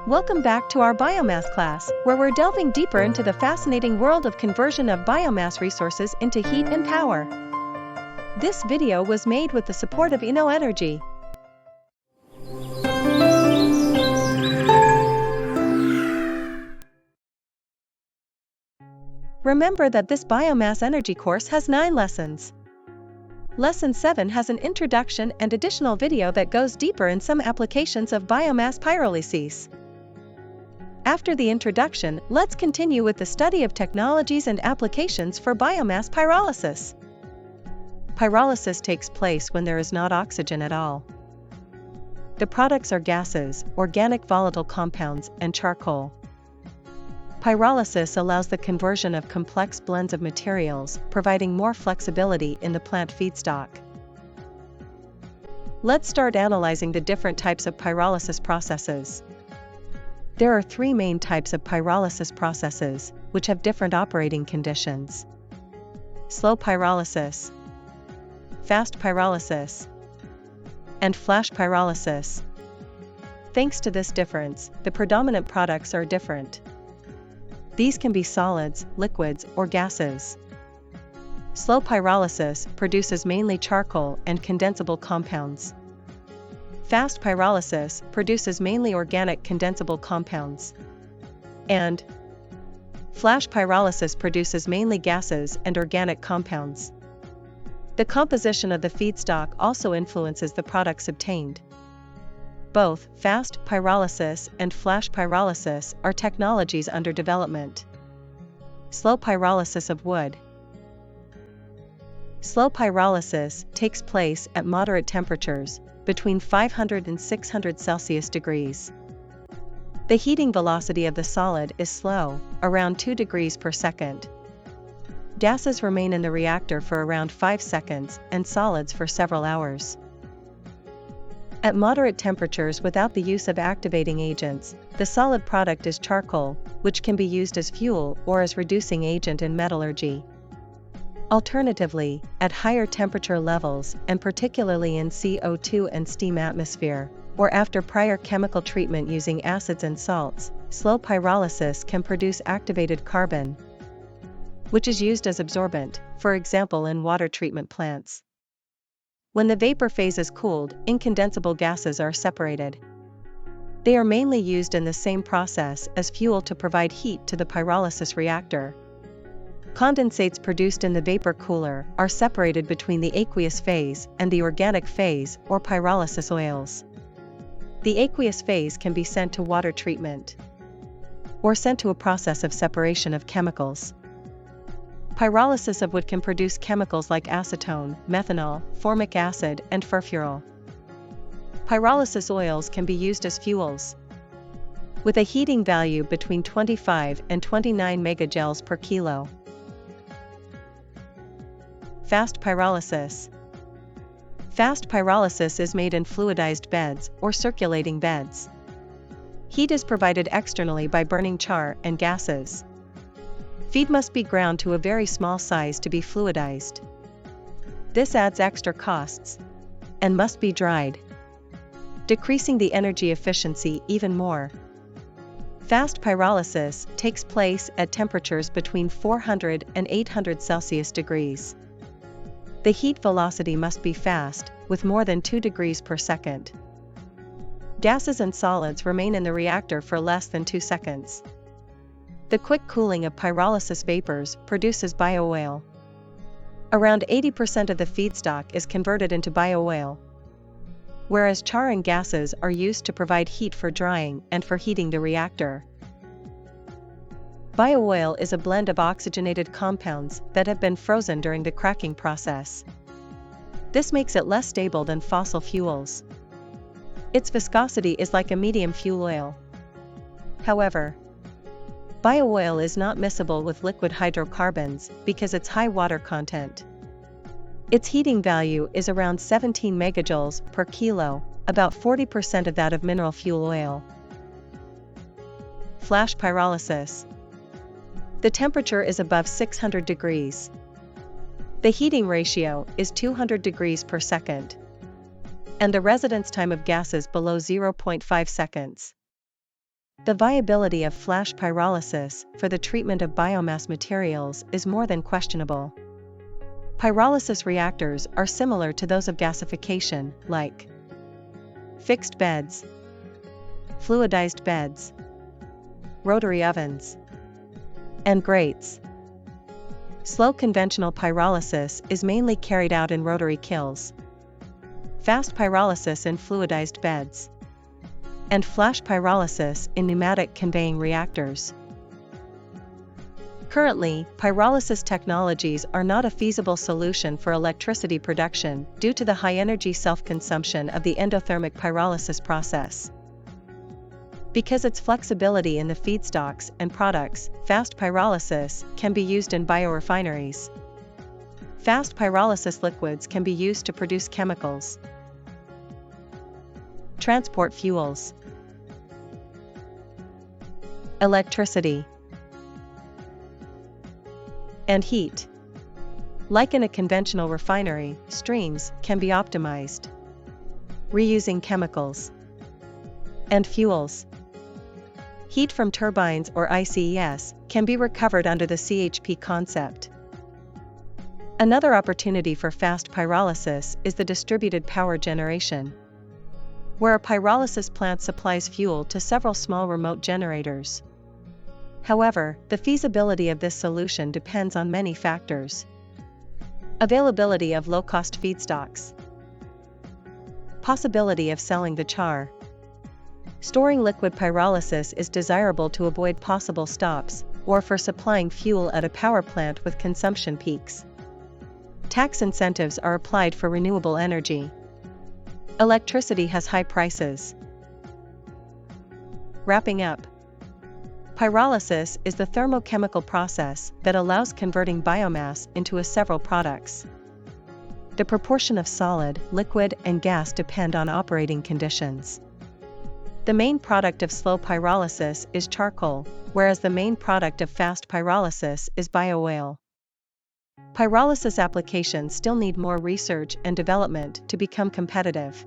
Welcome back to our biomass class, where we're delving deeper into the fascinating world of conversion of biomass resources into heat and power. This video was made with the support of InnoEnergy. Remember that this biomass energy course has 9 lessons. Lesson 7 has an introduction and additional video that goes deeper in some applications of biomass pyrolysis. After the introduction, let's continue with the study of technologies and applications for biomass pyrolysis. Pyrolysis takes place when there is not oxygen at all. The products are gases, organic volatile compounds, and charcoal. Pyrolysis allows the conversion of complex blends of materials, providing more flexibility in the plant feedstock. Let's start analyzing the different types of pyrolysis processes. There are 3 main types of pyrolysis processes, which have different operating conditions: slow pyrolysis, fast pyrolysis, and flash pyrolysis. Thanks to this difference, the predominant products are different. These can be solids, liquids, or gases. Slow pyrolysis produces mainly charcoal and condensable compounds. Fast pyrolysis produces mainly organic condensable compounds. And flash pyrolysis produces mainly gases and organic compounds. The composition of the feedstock also influences the products obtained. Both fast pyrolysis and flash pyrolysis are technologies under development. Slow pyrolysis of wood. Slow pyrolysis takes place at moderate temperatures, between 500 and 600 Celsius degrees. The heating velocity of the solid is slow, around 2 degrees per second. Gases remain in the reactor for around 5 seconds and solids for several hours. At moderate temperatures without the use of activating agents, the solid product is charcoal, which can be used as fuel or as reducing agent in metallurgy. Alternatively, at higher temperature levels, and particularly in CO2 and steam atmosphere, or after prior chemical treatment using acids and salts, slow pyrolysis can produce activated carbon, which is used as absorbent, for example in water treatment plants. When the vapor phase is cooled, incondensable gases are separated. They are mainly used in the same process as fuel to provide heat to the pyrolysis reactor. Condensates produced in the vapor cooler are separated between the aqueous phase and the organic phase or pyrolysis oils. The aqueous phase can be sent to water treatment or sent to a process of separation of chemicals. Pyrolysis of wood can produce chemicals like acetone, methanol, formic acid, and furfural. Pyrolysis oils can be used as fuels, with a heating value between 25 and 29 megajoules per kilo. Fast pyrolysis. Fast pyrolysis is made in fluidized beds or circulating beds. Heat is provided externally by burning char and gases. Feed must be ground to a very small size to be fluidized. This adds extra costs and must be dried, decreasing the energy efficiency even more. Fast pyrolysis takes place at temperatures between 400 and 800 Celsius degrees. The heat velocity must be fast, with more than 2 degrees per second. Gases and solids remain in the reactor for less than 2 seconds. The quick cooling of pyrolysis vapors produces bio-oil. Around 80% of the feedstock is converted into bio-oil, whereas char and gases are used to provide heat for drying and for heating the reactor. Bio-oil is a blend of oxygenated compounds that have been frozen during the cracking process. This makes it less stable than fossil fuels. Its viscosity is like a medium fuel oil. However, bio-oil is not miscible with liquid hydrocarbons because its high water content. Its heating value is around 17 megajoules per kilo, about 40% of that of mineral fuel oil. Flash pyrolysis. The temperature is above 600 degrees. The heating ratio is 200 degrees per second. and the residence time of gases below 0.5 seconds. The viability of flash pyrolysis for the treatment of biomass materials is more than questionable. Pyrolysis reactors are similar to those of gasification, like fixed beds, fluidized beds, rotary ovens, and grates. Slow conventional pyrolysis is mainly carried out in rotary kilns, fast pyrolysis in fluidized beds, and flash pyrolysis in pneumatic conveying reactors. Currently, pyrolysis technologies are not a feasible solution for electricity production due to the high energy self-consumption of the endothermic pyrolysis process. Because its flexibility in the feedstocks and products, fast pyrolysis can be used in biorefineries. Fast pyrolysis liquids can be used to produce chemicals, transport fuels, electricity, and heat. Like in a conventional refinery, streams can be optimized, reusing chemicals and fuels. Heat from turbines or ICES can be recovered under the CHP concept. Another opportunity for fast pyrolysis is the distributed power generation, where a pyrolysis plant supplies fuel to several small remote generators. However, the feasibility of this solution depends on many factors. Availability of low-cost feedstocks, possibility of selling the char. Storing liquid pyrolysis is desirable to avoid possible stops, or for supplying fuel at a power plant with consumption peaks. Tax incentives are applied for renewable energy. Electricity has high prices. Wrapping up. Pyrolysis is the thermochemical process that allows converting biomass into several products. The proportion of solid, liquid, and gas depend on operating conditions. The main product of slow pyrolysis is charcoal, whereas the main product of fast pyrolysis is bio-oil. Pyrolysis applications still need more research and development to become competitive.